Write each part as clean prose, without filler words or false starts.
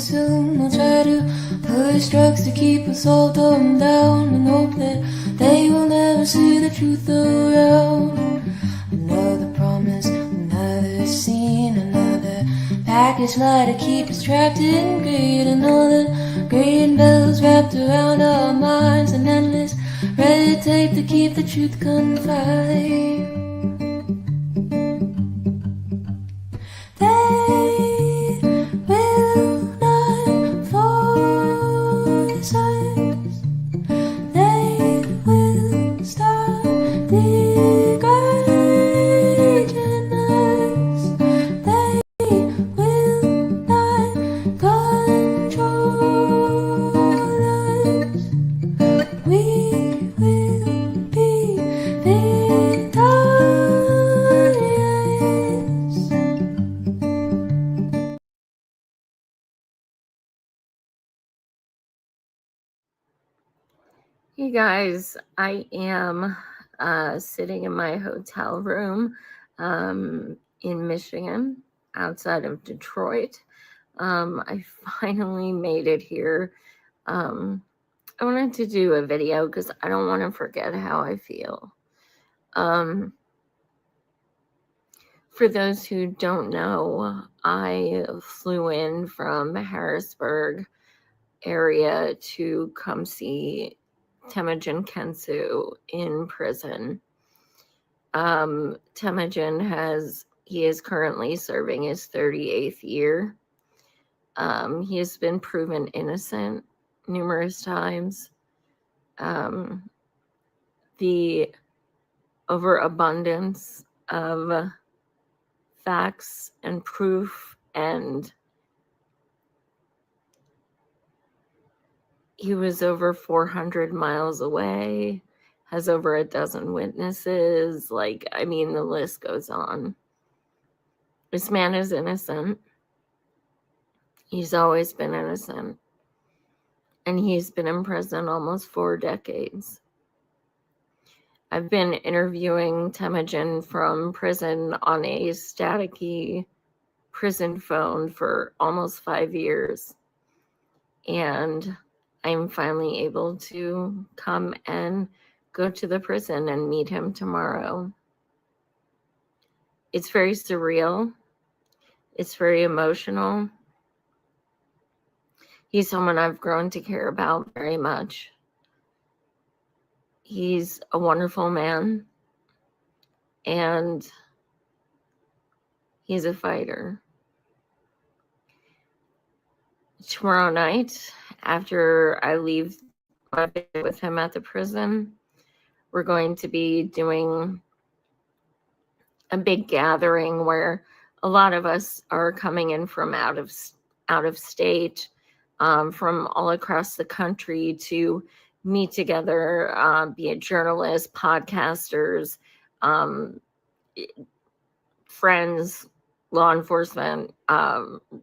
assume we'll try to push drugs to keep us all toned down and hope that they will never see the truth around. Another promise, another scene, another package lie to keep us trapped in greed. Another green bells wrapped around our minds, an endless red tape to keep the truth confined. They will not force us. They will stop degrading us. They will not control us. We will be victorious. Hey guys, I am sitting in my hotel room in Michigan, outside of Detroit. I finally made it here. I wanted to do a video because I don't want to forget how I feel. For those who don't know, I flew in from Harrisburg area to come see Temujin Kensu in prison. Temujin is currently serving his 38th year. He has been proven innocent numerous times. The overabundance of facts and proof, and he was over 400 miles away, has over a dozen witnesses. The list goes on. This man is innocent. He's always been innocent. And he's been in prison almost 4 decades. I've been interviewing Temujin from prison on a staticky prison phone for almost 5 years. And I'm finally able to come and go to the prison and meet him tomorrow. It's very surreal. It's very emotional. He's someone I've grown to care about very much. He's a wonderful man, and he's a fighter. Tomorrow night, after I leave my visit with him at the prison, we're going to be doing a big gathering where a lot of us are coming in from out of state, from all across the country to meet together, be it journalists, podcasters, friends, law enforcement,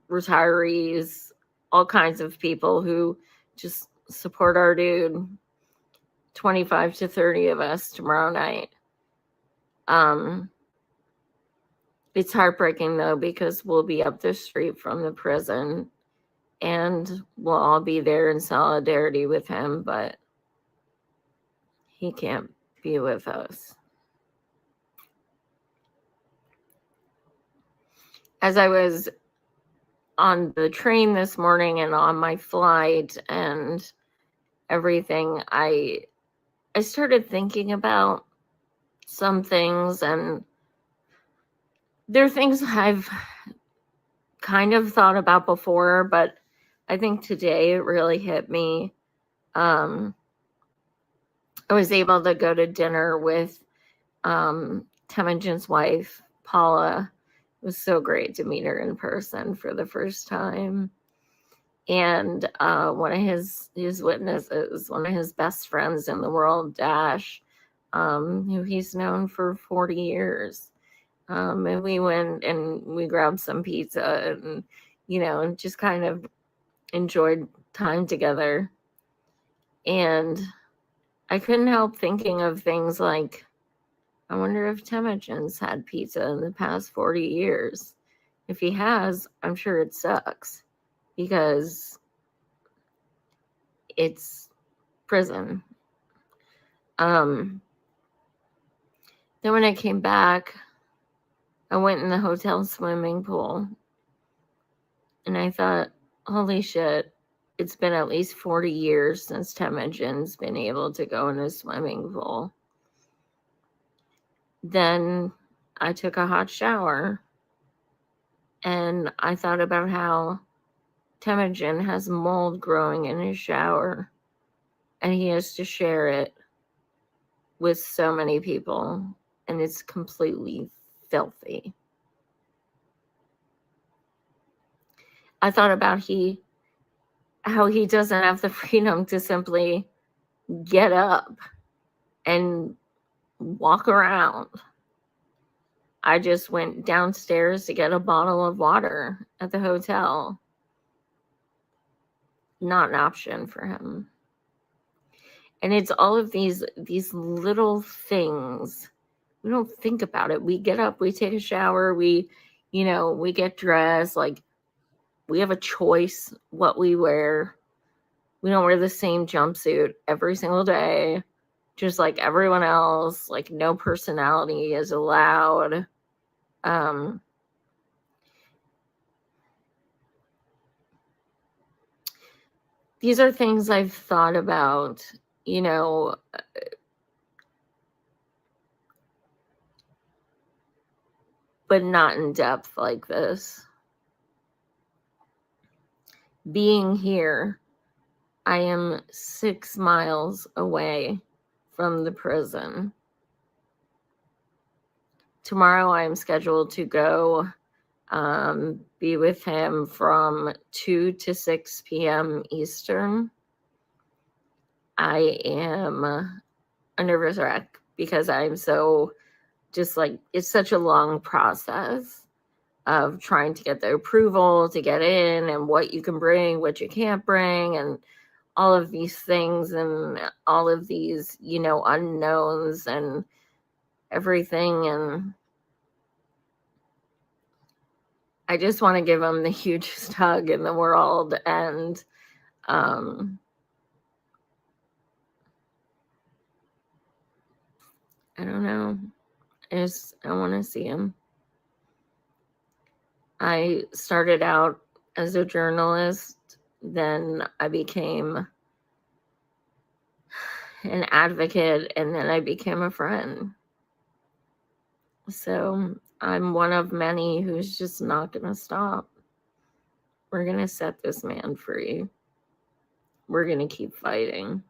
retirees, all kinds of people who just support our dude. 25 to 30 of us tomorrow night. It's heartbreaking though, because we'll be up the street from the prison and we'll all be there in solidarity with him, but he can't be with us. As I was on the train this morning and on my flight and everything, I started thinking about some things, and they're things I've kind of thought about before, but I think today it really hit me. I was able to go to dinner with Temujin's wife, Paula. It was so great to meet her in person for the first time. And one of his witnesses, one of his best friends in the world, Dash, who he's known for 40 years. And we went and we grabbed some pizza and, just kind of enjoyed time together. And I couldn't help thinking of things like, I wonder if Temujin's had pizza in the past 40 years. If he has, I'm sure it sucks. because it's prison. Then when I came back, I went in the hotel swimming pool and I thought, holy shit, it's been at least 40 years since Temujin's been able to go in a swimming pool. Then I took a hot shower and I thought about how Temujin has mold growing in his shower and he has to share it with so many people and it's completely filthy. I thought about how he doesn't have the freedom to simply get up and walk around. I just went downstairs to get a bottle of water at the hotel. Not an option for him. And it's all of these little things. We don't think about it. We get up, we take a shower, we get dressed. Like, we have a choice what we wear. We don't wear the same jumpsuit every single day, just like everyone else. Like, no personality is allowed. These are things I've thought about, but not in depth like this. Being here, I am 6 miles away from the prison. Tomorrow I am scheduled to go be with him from 2 to 6 p.m. Eastern. I am a nervous wreck because I'm so just like, it's such a long process of trying to get the approval to get in and what you can bring, what you can't bring, and all of these things and all of these, unknowns and everything. And I just want to give him the hugest hug in the world. And I don't know. I want to see him. I started out as a journalist, then I became an advocate, and then I became a friend. So I'm one of many who's just not going to stop. We're going to set this man free. We're going to keep fighting.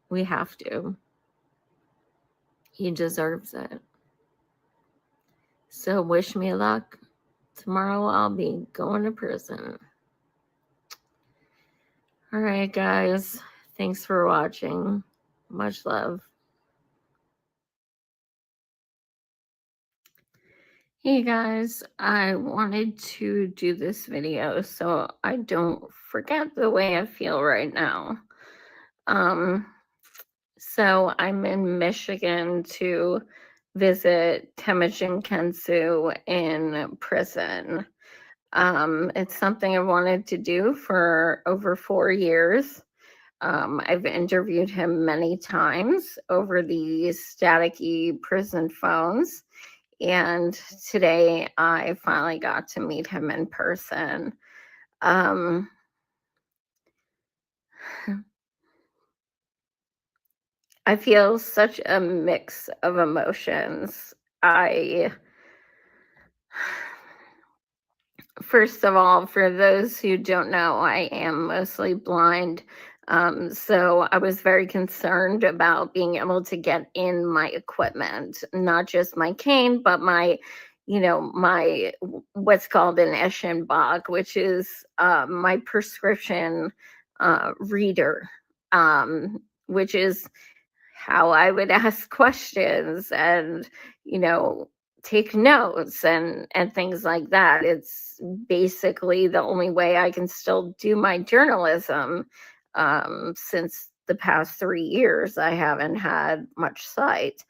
We have to. He deserves it. So wish me luck. Tomorrow I'll be going to prison. All right, guys. Thanks for watching. Much love. Hey guys, I wanted to do this video so I don't forget the way I feel right now. So I'm in Michigan to visit Temujin Kensu in prison. It's something I wanted to do for over 4 years. I've interviewed him many times over these staticky prison phones. And today I finally got to meet him in person. I feel such a mix of emotions. First of all, for those who don't know, I am mostly blind. So I was very concerned about being able to get in my equipment, not just my cane, but my what's called an Eschenbach, which is my prescription reader, which is how I would ask questions and, take notes and things like that. It's basically the only way I can still do my journalism. Since the past 3 years, I haven't had much sight.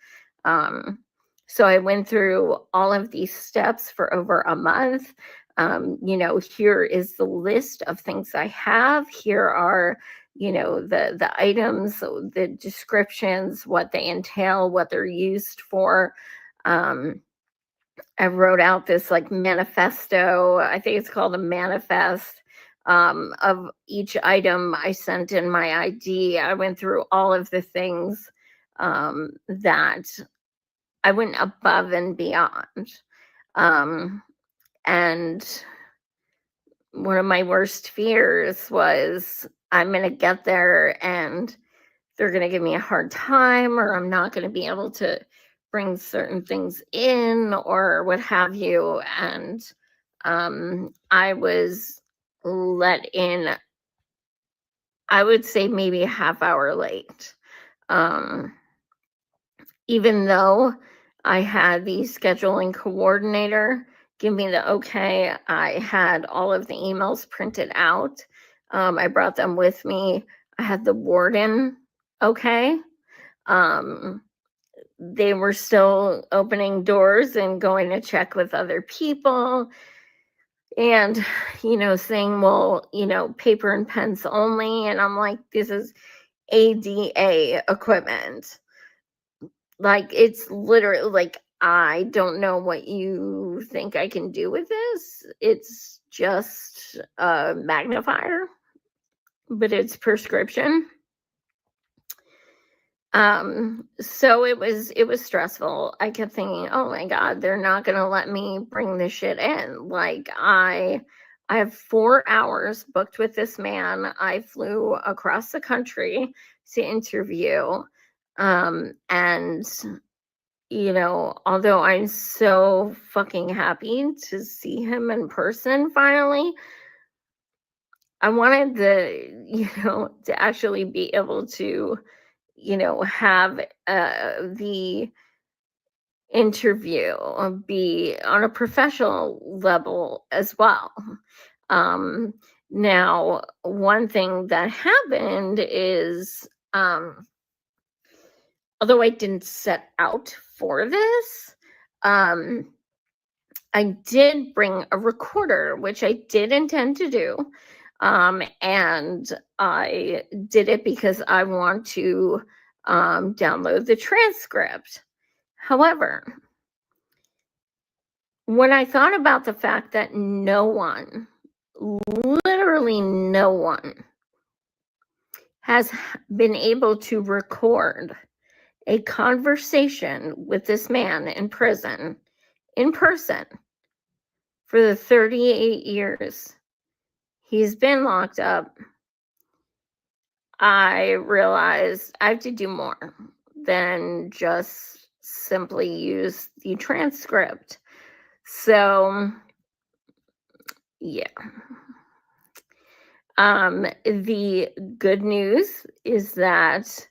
So I went through all of these steps for over a month. Here is the list of things I have. Here are, the items, the descriptions, what they entail, what they're used for. I wrote out this like manifesto. I think it's called a manifest of each item I sent in my ID. I went through all of the things that I went above and beyond. And one of my worst fears was I'm going to get there and they're going to give me a hard time, or I'm not going to be able to bring certain things in or what have you. And I was let in, I would say maybe a half hour late. Even though I had the scheduling coordinator give me the okay, I had all of the emails printed out. I brought them with me. I had the warden okay. They were still opening doors and going to check with other people and, saying, well, paper and pens only. And I'm like, this is ADA equipment. Like, it's literally like, I don't know what you think I can do with this. It's just a magnifier, but it's prescription. So it was stressful. I kept thinking, oh my God, they're not going to let me bring this shit in. Like I have 4 hours booked with this man. I flew across the country to interview. And although I'm so fucking happy to see him in person finally, I wanted to actually be able to have the interview be on a professional level as well. Now, one thing that happened is, although I didn't set out for this, I did bring a recorder, which I did intend to do. And I did it because I want to download the transcript. However, when I thought about the fact that no one, literally no one, has been able to record a conversation with this man in prison, in person, for the 38 years he's been locked up, I realized I have to do more than just simply use the transcript. So, yeah. The good news is that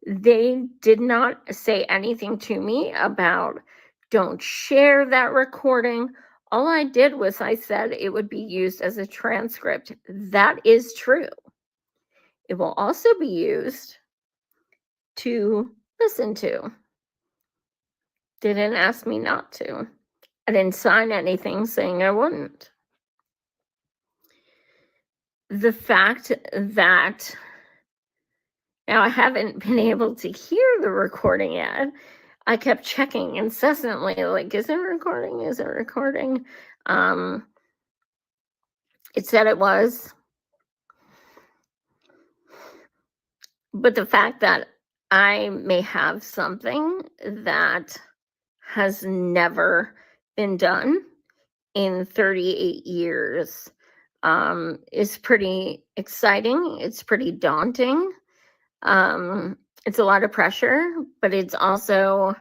they did not say anything to me about don't share that recording. All I did was I said it would be used as a transcript. That is true. It will also be used to listen to. They didn't ask me not to. I didn't sign anything saying I wouldn't. The fact that now I haven't been able to hear the recording yet. I kept checking incessantly, like, is it recording? Is it recording? It said it was. But the fact that I may have something that has never been done in 38 years is pretty exciting. It's pretty daunting. It's a lot of pressure, but it's also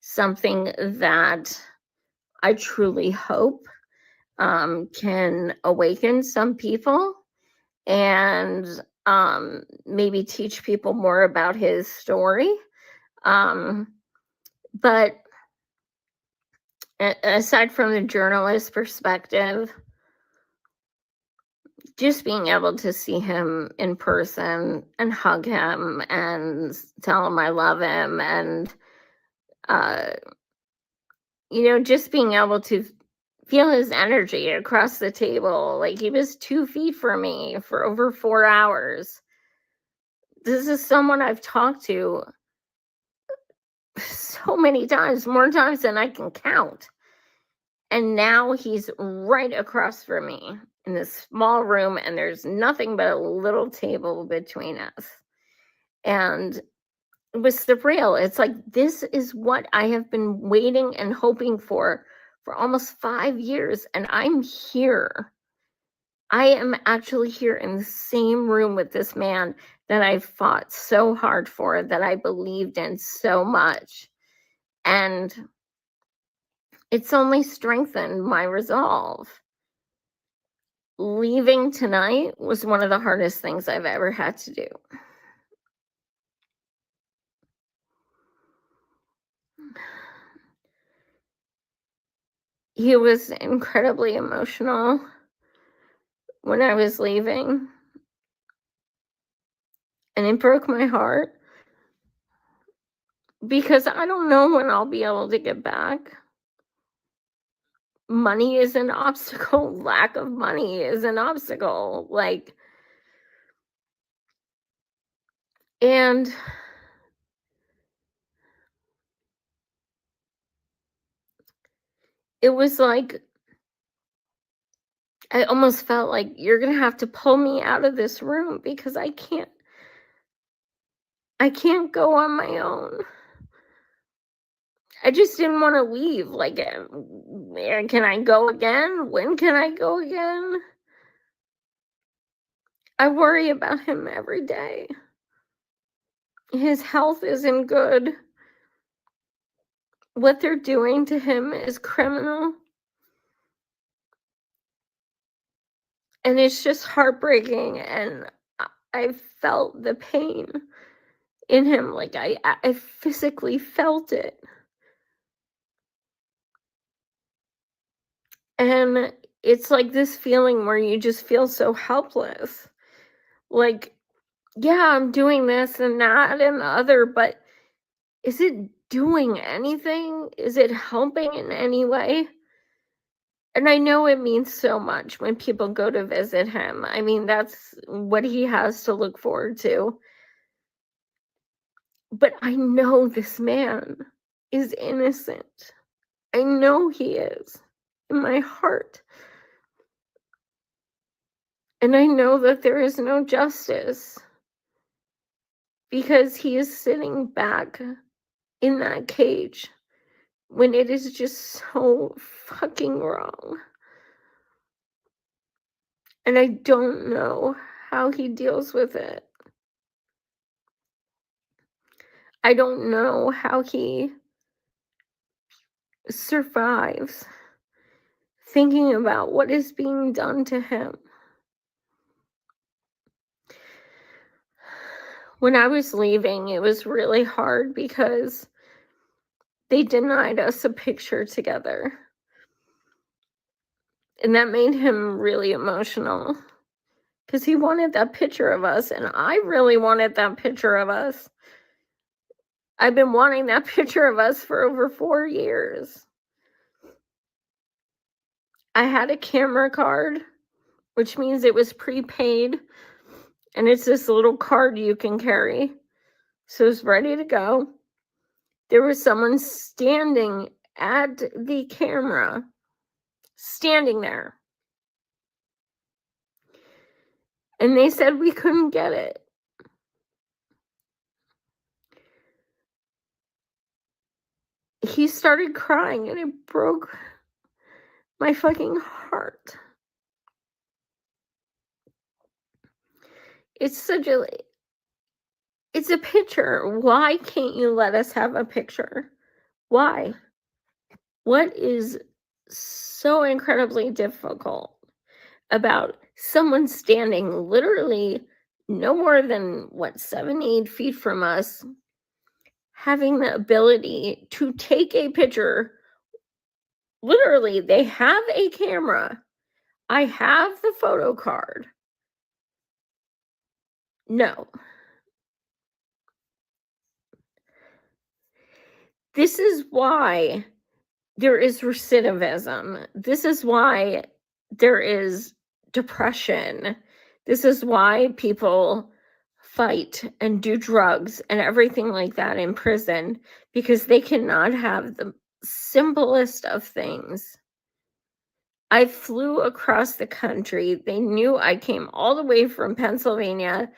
something that I truly hope can awaken some people and maybe teach people more about his story. But aside from the journalist perspective, just being able to see him in person and hug him and tell him I love him and, just being able to feel his energy across the table. Like he was 2 feet from me for over 4 hours. This is someone I've talked to so many times, more times than I can count. And now he's right across from me in this small room, and there's nothing but a little table between us. And it was surreal. It's like, this is what I have been waiting and hoping for almost 5 years, and I'm here. I am actually here in the same room with this man that I fought so hard for, that I believed in so much. And it's only strengthened my resolve. Leaving tonight was one of the hardest things I've ever had to do. He was incredibly emotional when I was leaving, and it broke my heart because I don't know when I'll be able to get back. Money is an obstacle. Lack of money is an obstacle. And it was like, I almost felt like, you're going to have to pull me out of this room because I can't go on my own. I just didn't want to leave. Can I go again? When can I go again? I worry about him every day. His health isn't good. What they're doing to him is criminal. And it's just heartbreaking. And I felt the pain in him. Like I physically felt it. And it's like this feeling where you just feel so helpless. Like, yeah, I'm doing this and that and the other, but is it doing anything? Is it helping in any way? And I know it means so much when people go to visit him. I mean, that's what he has to look forward to. But I know this man is innocent. I know he is in my heart. And I know that there is no justice because he is sitting back in that cage when it is just so fucking wrong. And I don't know how he deals with it. I don't know how he survives thinking about what is being done to him. When I was leaving, it was really hard because they denied us a picture together. And that made him really emotional because he wanted that picture of us, and I really wanted that picture of us. I've been wanting that picture of us for over 4 years. I had a camera card, which means it was prepaid, and it's this little card you can carry. So it's ready to go. There was someone standing at the camera, standing there. And they said we couldn't get it. He started crying and it broke my fucking heart. It's a picture. Why can't you let us have a picture? Why? What is so incredibly difficult about someone standing literally no more than 7, 8 feet from us, having the ability to take a picture? Literally, they have a camera. I have the photo card. No. This is why there is recidivism. This is why there is depression. This is why people fight and do drugs and everything like that in prison, because they cannot have the simplest of things. I flew across the country. They knew I came all the way from Pennsylvania.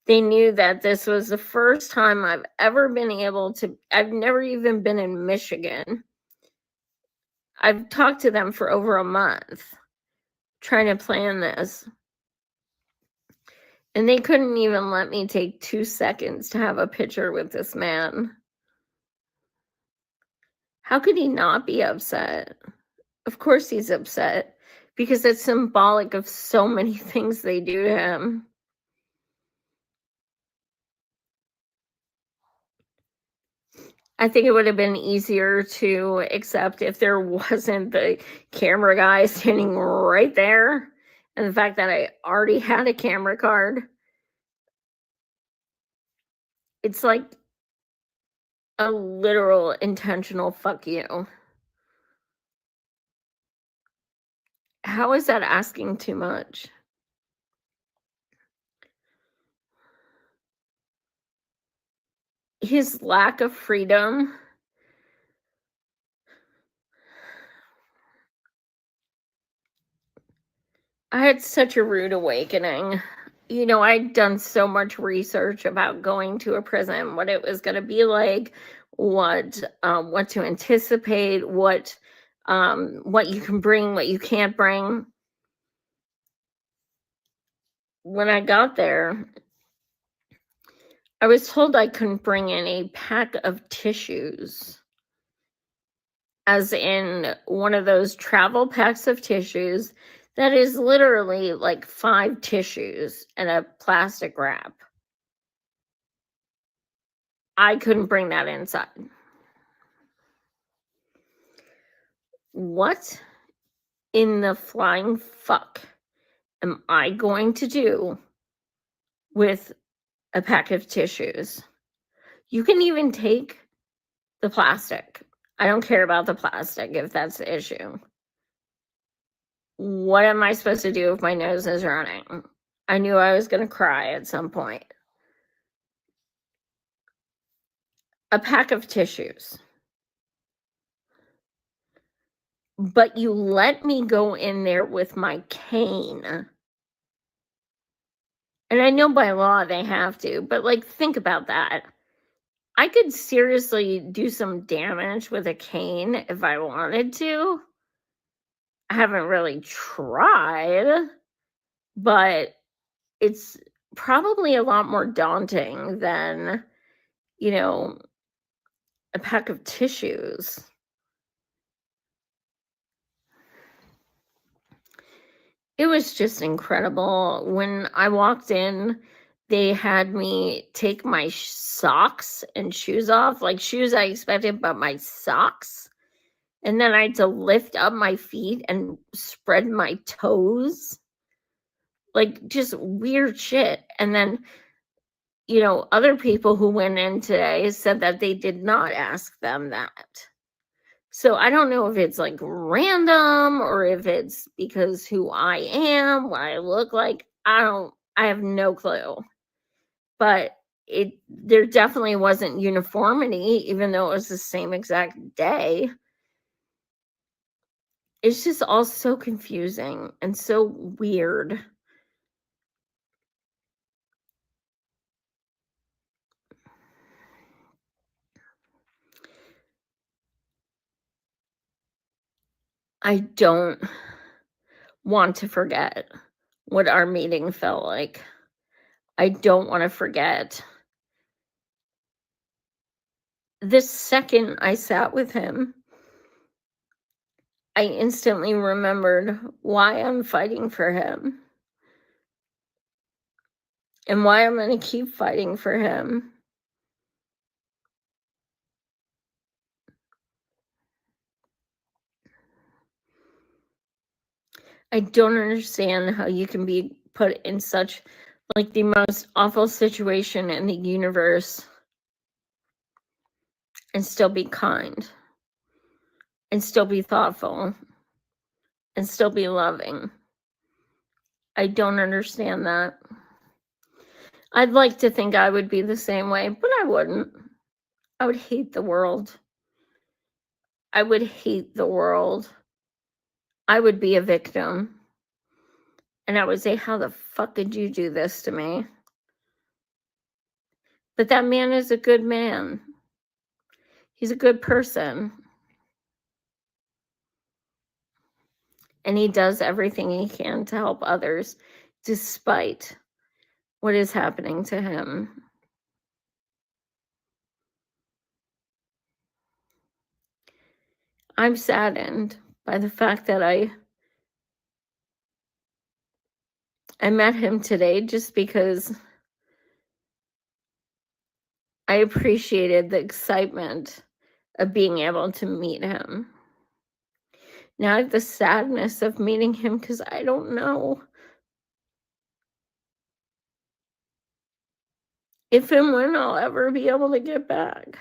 They knew that this was the first time I've ever been able to, I've never even been in Michigan. I've talked to them for over a month trying to plan this. And they couldn't even let me take 2 seconds to have a picture with this man. How could he not be upset? Of course he's upset, because it's symbolic of so many things they do to him. I think it would have been easier to accept if there wasn't the camera guy standing right there, and the fact that I already had a camera card. It's like a literal intentional fuck you. How is that asking too much? His lack of freedom. I had such a rude awakening. You know, I'd done so much research about going to a prison, what it was going to be like, what to anticipate, what you can bring, what you can't bring. When I got there, I was told I couldn't bring in a pack of tissues, as in one of those travel packs of tissues that is literally like 5 tissues and a plastic wrap. I couldn't bring that inside. What in the flying fuck am I going to do with a pack of tissues? You can even take the plastic. I don't care about the plastic if that's the issue. What am I supposed to do if my nose is running? I knew I was going to cry at some point. A pack of tissues. But you let me go in there with my cane. And I know by law they have to, but like, think about that. I could seriously do some damage with a cane if I wanted to. I haven't really tried, but it's probably a lot more daunting than, you know, a pack of tissues. It was just incredible. When I walked in, they had me take my socks and shoes off, like shoes I expected, but my socks. And then I had to lift up my feet and spread my toes. Like, just weird shit. And then, you know, other people who went in today said that they did not ask them that. So I don't know if it's like random or if it's because who I am, what I look like. I have no clue. But there definitely wasn't uniformity, even though it was the same exact day. It's just all so confusing and so weird. I don't want to forget what our meeting felt like. I don't want to forget. The second I sat with him, I instantly remembered why I'm fighting for him and why I'm going to keep fighting for him. I don't understand how you can be put in such like the most awful situation in the universe and still be kind and still be thoughtful and still be loving. I don't understand that. I'd like to think I would be the same way, but I wouldn't. I would hate the world. I would hate the world. I would be a victim. And I would say, how the fuck did you do this to me? But that man is a good man. He's a good person. And he does everything he can to help others despite what is happening to him. I'm saddened by the fact that I met him today just because I appreciated the excitement of being able to meet him. Now I have the sadness of meeting him because I don't know if and when I'll ever be able to get back.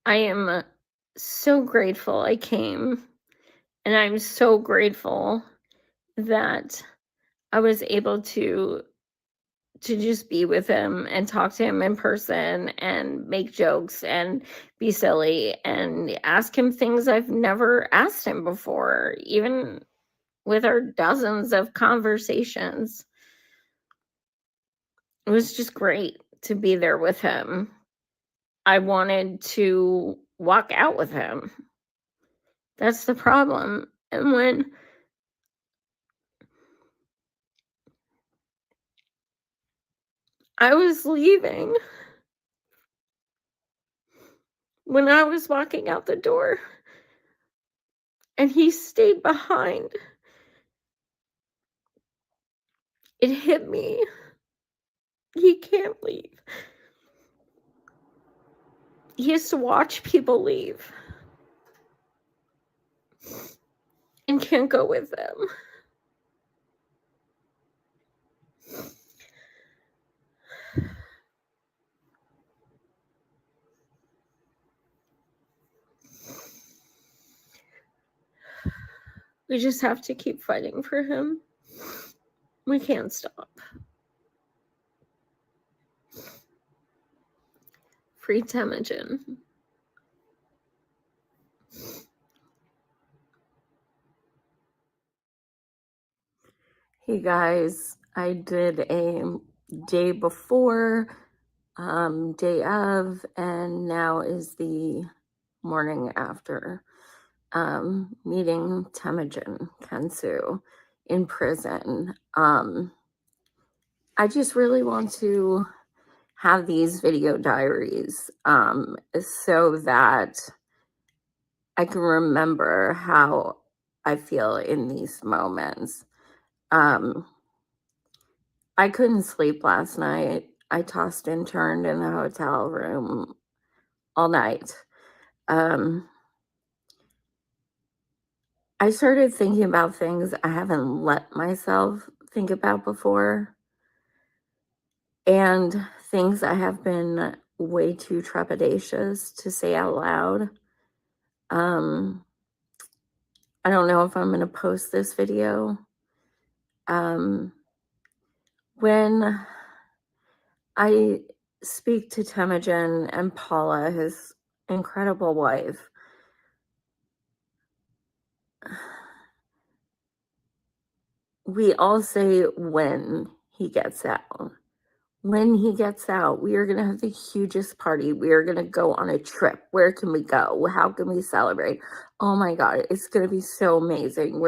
I am so grateful I came, and I'm so grateful that I was able to just be with him and talk to him in person and make jokes and be silly and ask him things I've never asked him before, even with our dozens of conversations. It was just great to be there with him. I wanted to walk out with him. That's the problem. And when I was leaving, when I was walking out the door, and he stayed behind, it hit me. He can't leave. He has to watch people leave and can't go with them. We just have to keep fighting for him. We can't stop. Free Temujin. Hey guys, I did a day before, day of, and now is the morning after meeting Temujin Kansu in prison. I just really want to have these video diaries so that I can remember how I feel in these moments. I couldn't sleep last night. I tossed and turned in the hotel room all night. I started thinking about things I haven't let myself think about before, and things I have been way too trepidatious to say out loud. I don't know if I'm going to post this video. When I speak to Temujin and Paula, his incredible wife, we all say when he gets out. When he gets out, we are going to have the hugest party. We are going to go on a trip. Where can we go? How can we celebrate? Oh my God, it's going to be so amazing.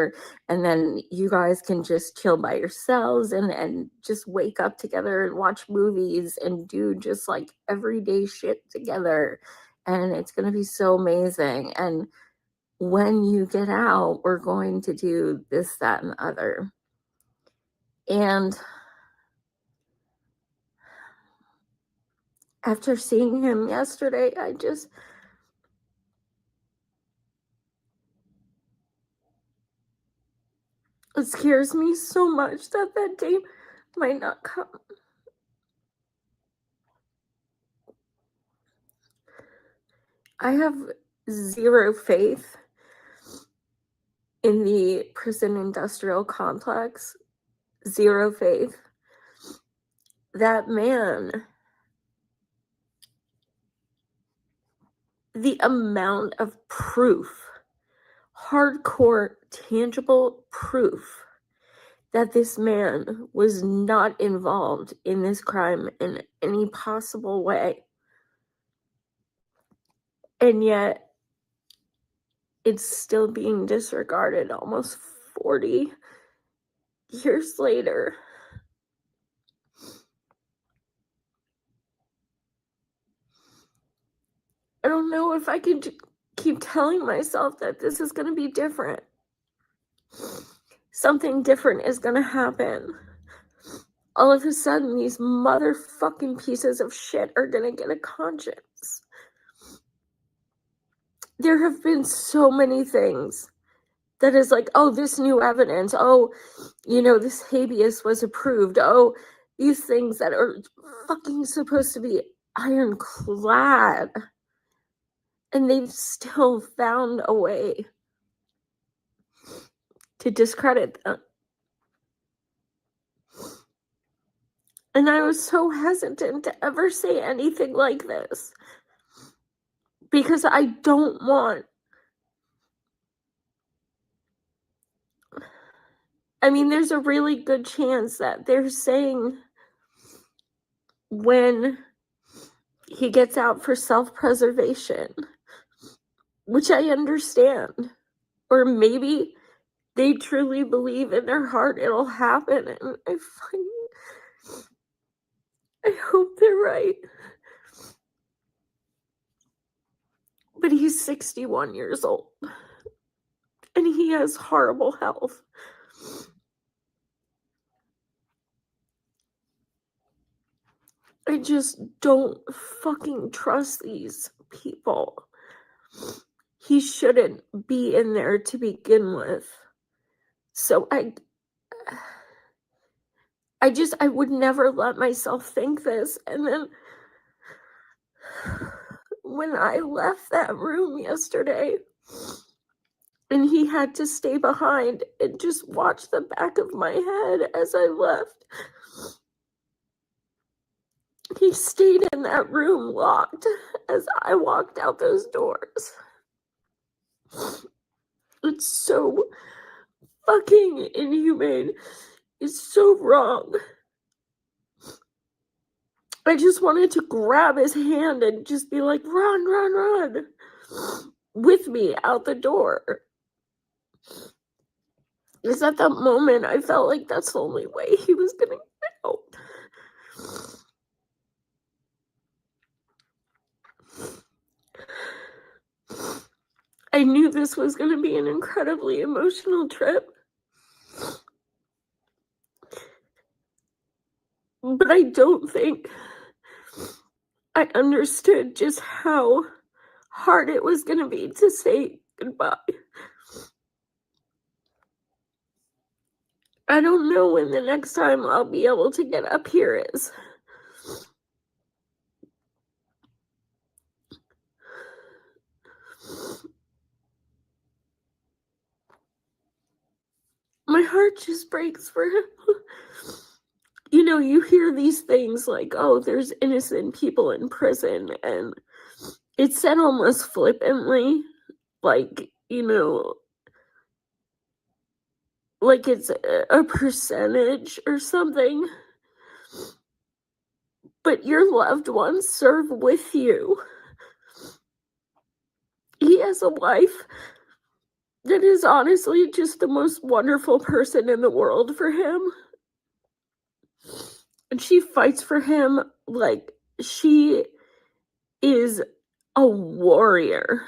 And then you guys can just chill by yourselves and just wake up together and watch movies and do just like everyday shit together. And it's going to be so amazing. And when you get out, we're going to do this, that, and the other. And after seeing him yesterday, It scares me so much that that day might not come. I have zero faith in the prison industrial complex. Zero faith. That man, the amount of proof, hardcore, tangible proof that this man was not involved in this crime in any possible way. And yet, it's still being disregarded almost 40 years later. I don't know if I can keep telling myself that this is going to be different. Something different is going to happen. All of a sudden, these motherfucking pieces of shit are going to get a conscience. There have been so many things that is like, oh, this new evidence. Oh, this habeas was approved. Oh, these things that are fucking supposed to be ironclad. And they've still found a way to discredit them. And I was so hesitant to ever say anything like this. Because I don't want... I mean, there's a really good chance that they're saying when he gets out for self-preservation, which I understand. Or maybe they truly believe in their heart it'll happen, and I hope they're right. But he's 61 years old, and he has horrible health. I just don't fucking trust these people. He shouldn't be in there to begin with. So I would never let myself think this. And then when I left that room yesterday and he had to stay behind and just watch the back of my head as I left, he stayed in that room locked as I walked out those doors. It's so fucking inhumane. It's so wrong. I just wanted to grab his hand and just be like, run, run, run, with me out the door. Because at that moment, I felt like that's the only way he was gonna get out. I knew this was going to be an incredibly emotional trip. But I don't think I understood just how hard it was going to be to say goodbye. I don't know when the next time I'll be able to get up here is. My heart just breaks for him. You hear these things like, oh, there's innocent people in prison, and it's said almost flippantly, like, like it's a percentage or something. But your loved ones serve with you. He has a wife that is honestly just the most wonderful person in the world for him. And she fights for him like she is a warrior.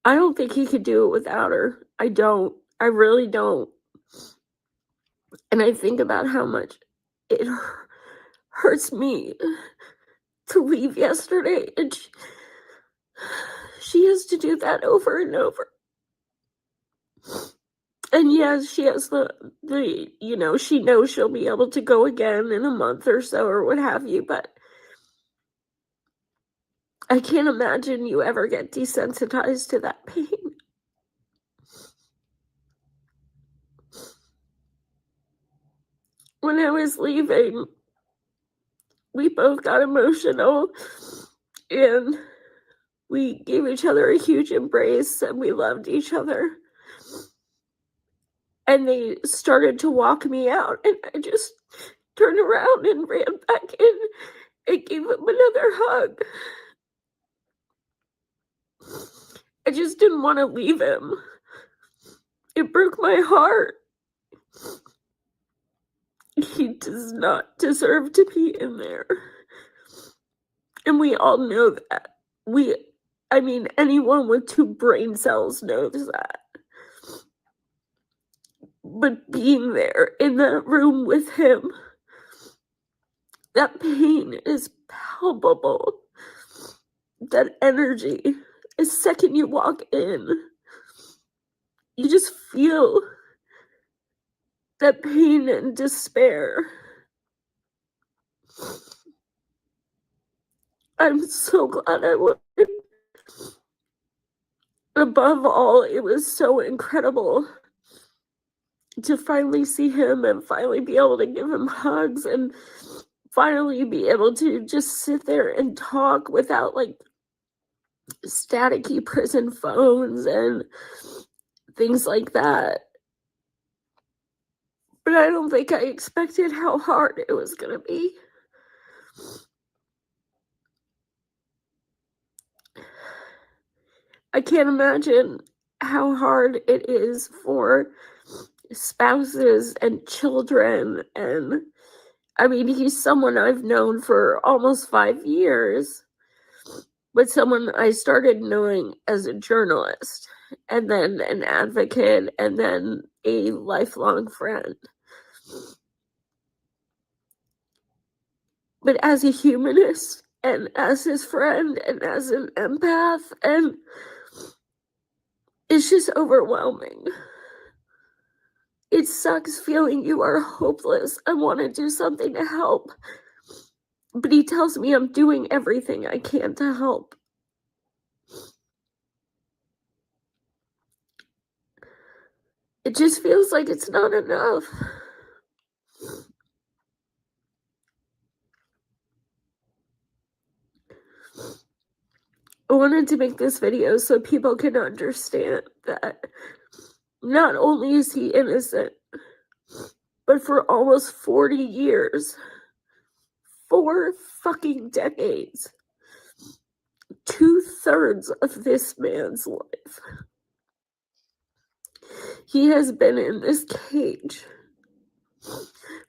I don't think he could do it without her. I don't. I really don't. And I think about how much it hurts me to leave yesterday, and she has to do that over and over. And yes, she has she knows she'll be able to go again in a month or so or what have you, but I can't imagine you ever get desensitized to that pain. When I was leaving, we both got emotional and we gave each other a huge embrace and we loved each other. And they started to walk me out, and I just turned around and ran back in and gave him another hug. I just didn't want to leave him. It broke my heart. He does not deserve to be in there. And we all know that. Anyone with 2 brain cells knows that. But being there in that room with him, that pain is palpable. That energy, the second you walk in, you just feel that pain and despair. I'm so glad I went. Above all, it was so incredible to finally see him and finally be able to give him hugs and finally be able to just sit there and talk without staticky prison phones and things like that. But I don't think I expected how hard it was going to be. I can't imagine how hard it is for spouses and children. And he's someone I've known for almost 5 years, but someone I started knowing as a journalist, and then an advocate, and then a lifelong friend. But as a humanist, and as his friend, and as an empath, and it's just overwhelming. It sucks feeling you are hopeless and want to do something to help. But he tells me I'm doing everything I can to help. It just feels like it's not enough. I wanted to make this video so people can understand that not only is he innocent, but for almost 40 years, 4 fucking decades, 2/3 of this man's life, he has been in this cage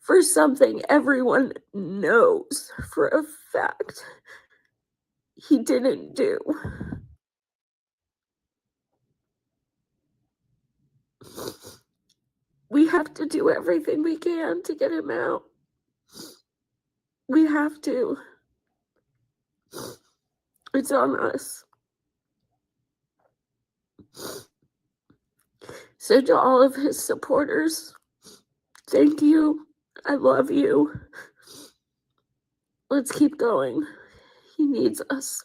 for something everyone knows for a fact he didn't do. We have to do everything we can to get him out. We have to. It's on us. So to all of his supporters, thank you. I love you. Let's keep going. He needs us.